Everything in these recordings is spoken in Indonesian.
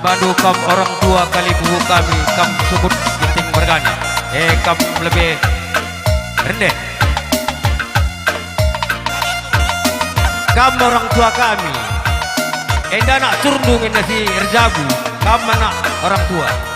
bandu kam orang tua kali buku kami kam sebut genting bergani kam lebih rendah kam orang tua kami enda nak turdung enda si Erjabu kam anak orang tua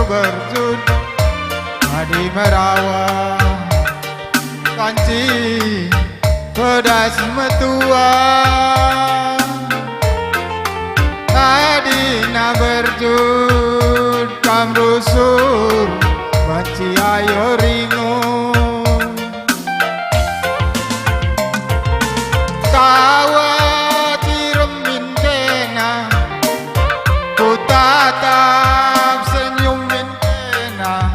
berjun Adi merawa Kanci pedas metua Adi na berjun Kam rusur Banci ayo ringun Tawa tiremin kena Ku tatap senyumin kena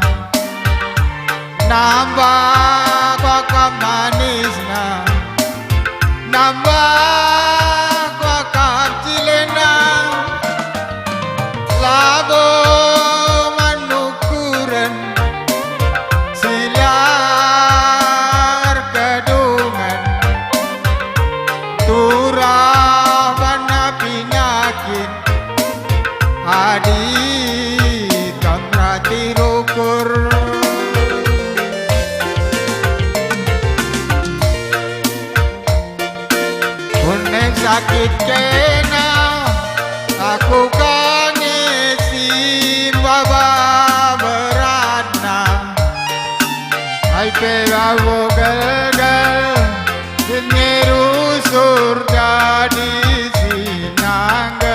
Nambah bakal manisna Nambah bakal cilena Labo manukuran Silar kedungan Turah bana penyakit Adi kamrati rukur Kuning sakit kena Aku kangen si baba beratna Hai pegawo gel-gel Ngerusur jadi sinanggal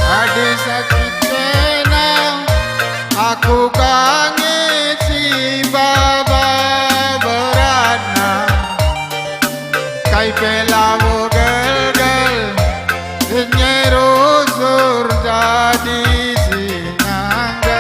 Adi sakit kena Aku kangen si baba beratna Kai pelawo gel-gel Nyerusur jadi sinanggal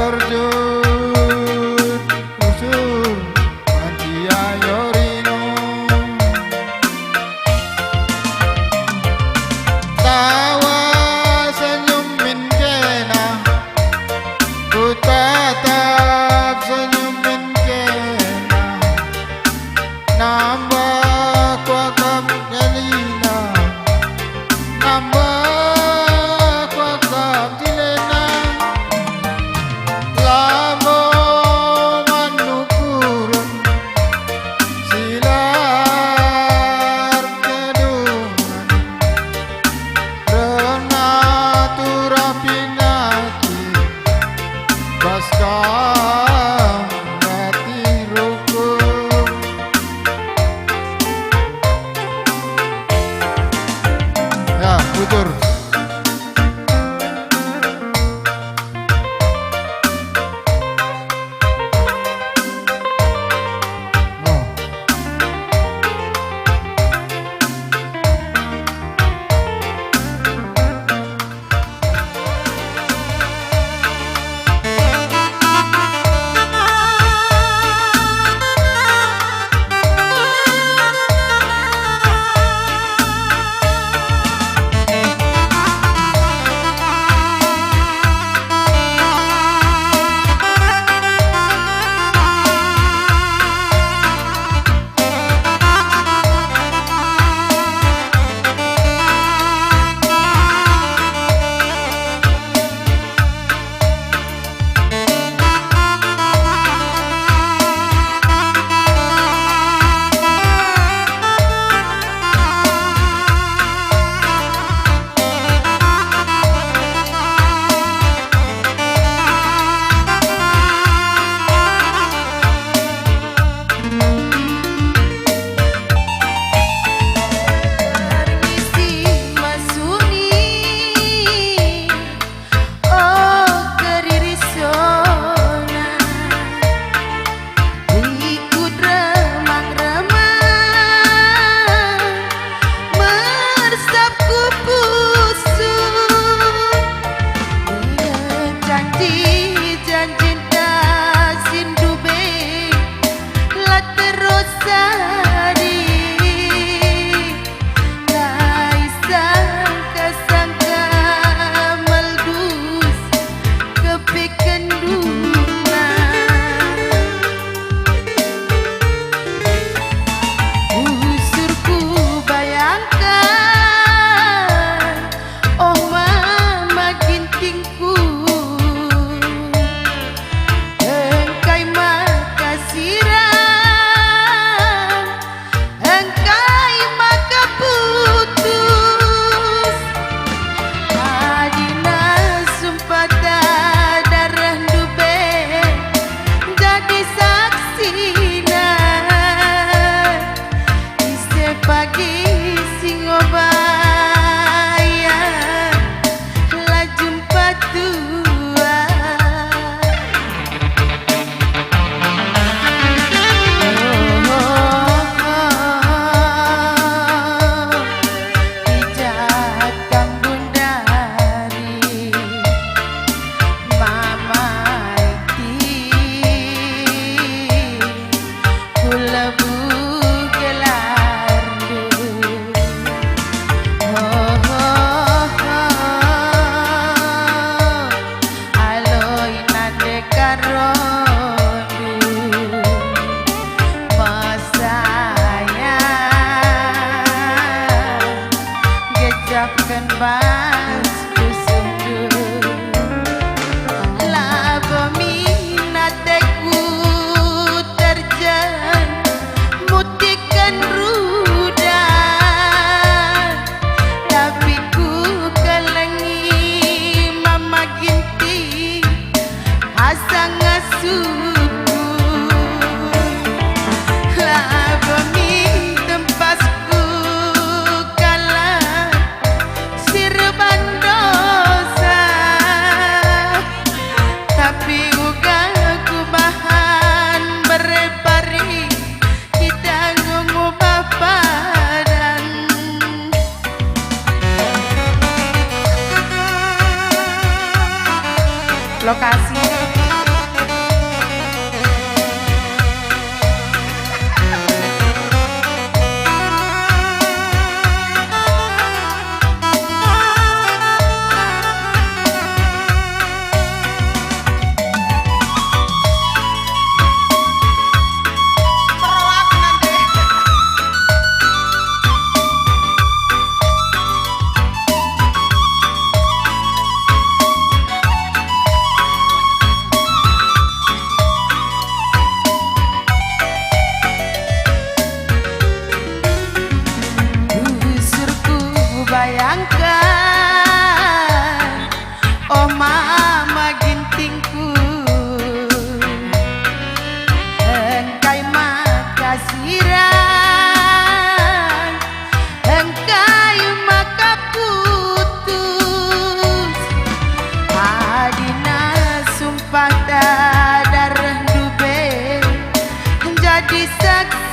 terjun usul mantia yorino tawa senyumin kena ku tatap senyumin kena nambah kuakam kelina nambah kuakam dilena lamo manukurun silar kedungan renatura pinaki baskam rati rukun ya tutur no. Permisi masuni, oh keriri sona, ikut remang-remang, meresap kupusu, janji-janji dah sindube, la terus hari. Sangka meletus kepikan dunia usurku bayangkan oh mama gintingku engkai makasiran engkai maka putus adina sumpah darah dube jadi saksina ise pagi singobaya la jumpa tua Ijakan bundari Mama iti Kulabu gelardu Aloy nade karodu Masayang Gejapkan bas kusundu Labo minateku terjang Mutikan rudan Tapi ku kelengi mama ginti Asa ngasuku Labo mi tempasku kalah sirban dosa tapi uga ku bahan berepari kita ngubah padan lokasi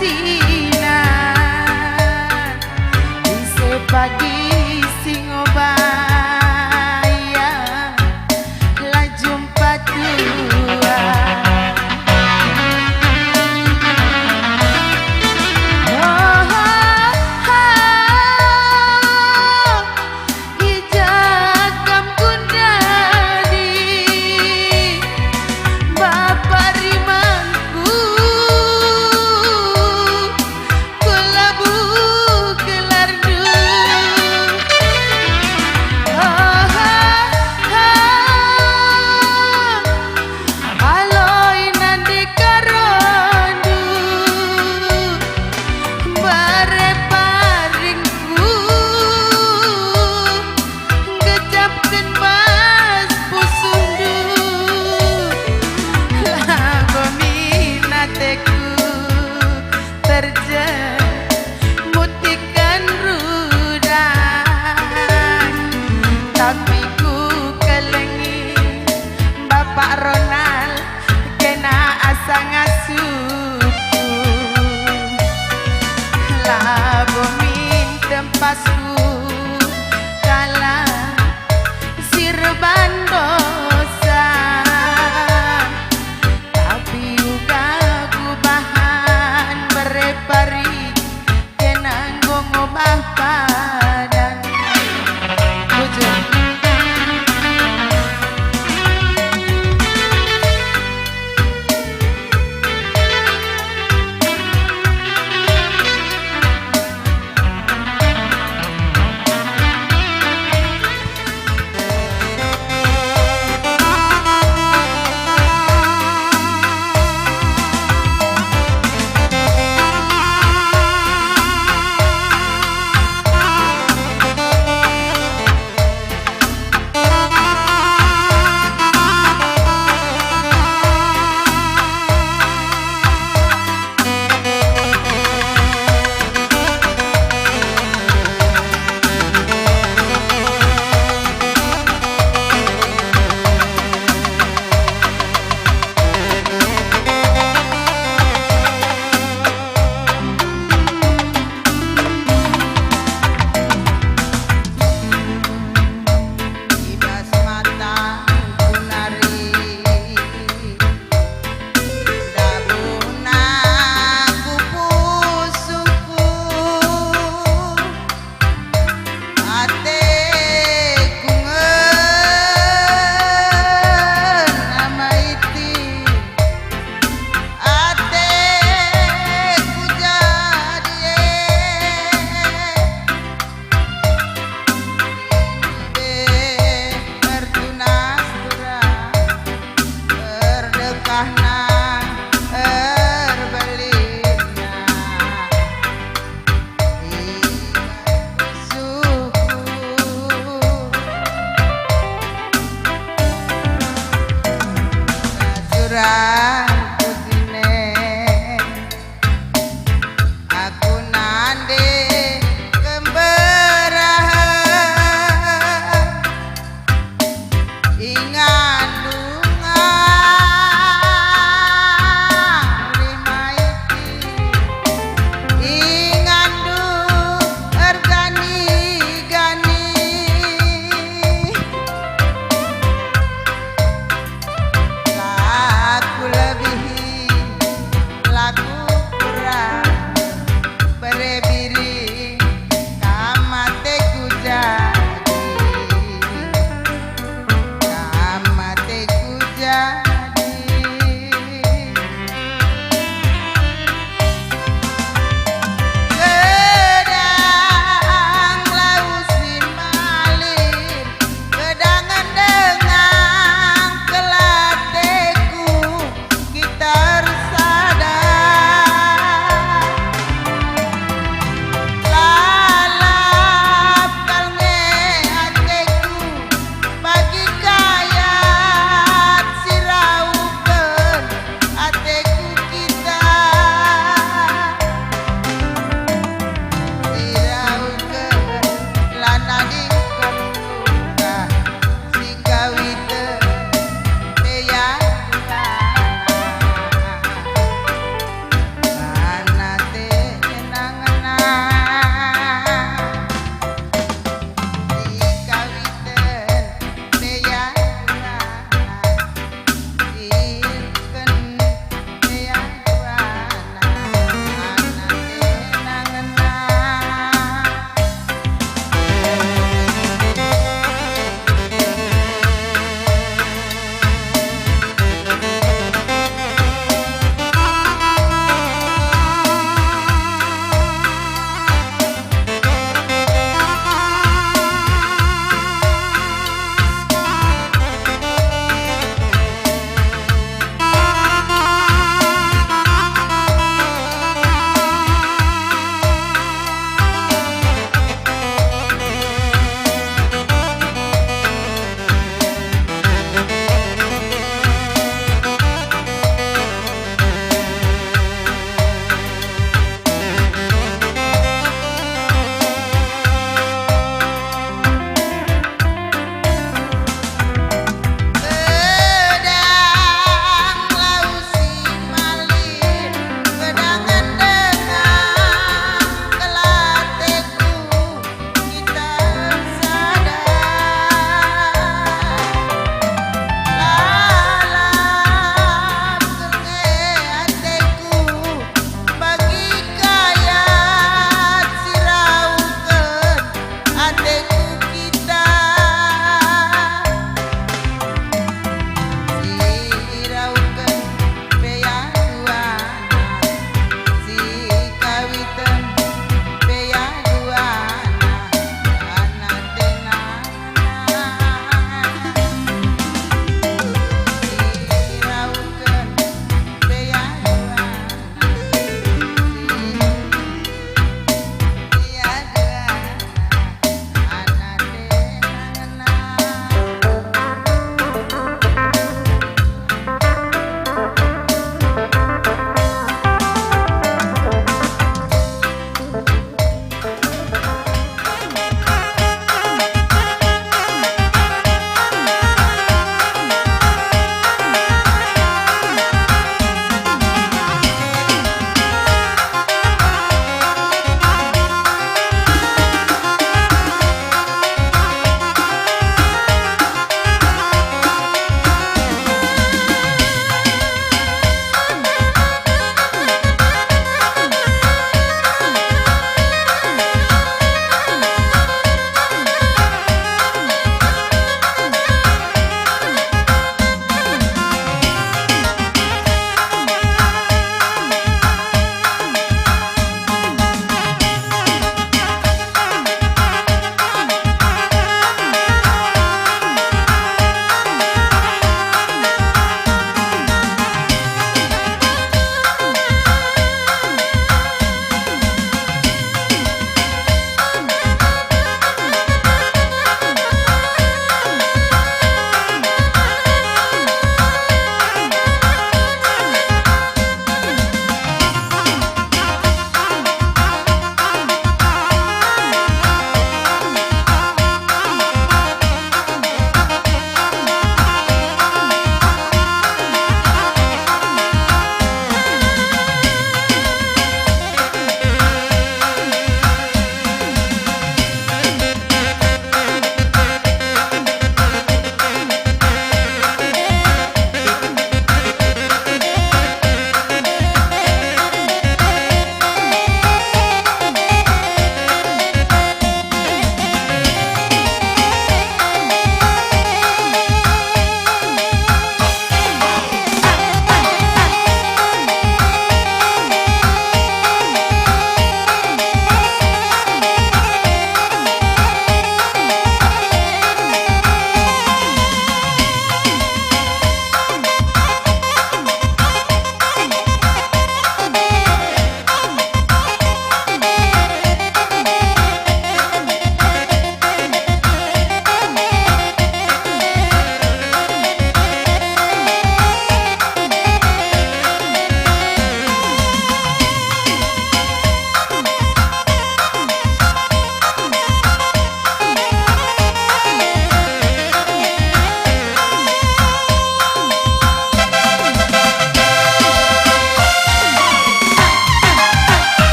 asinan ise pagi sing obaya la jumpa tua mutikan rudang tapi ku kelengi Bapak Ronald kena asa ngasuku labu min tempasku kala sirban dosa tapi juga ku bahan berepari kenanggung obah padan bujur aku nande kemberahan ingat dungan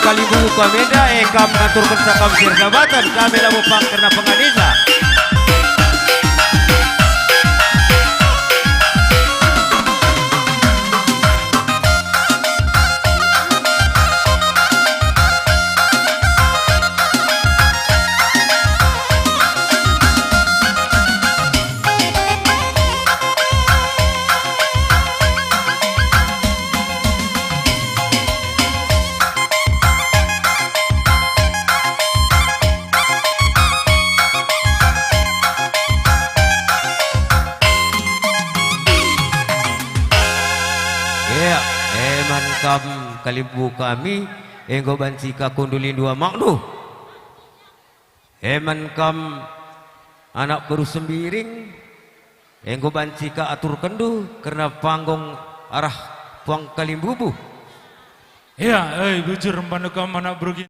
kalimbu kami dah kam ngatur kerja kam jabatan kami lamu pang karena pengadisa. Ya, eman kam kalimbu kami enggo bancika kundulin dua maknu. Eman kam anak baru sembiring enggo bancika atur kendu karena panggung arah puang kalimbubu. Ya, bujur rempanu kam anak berugi.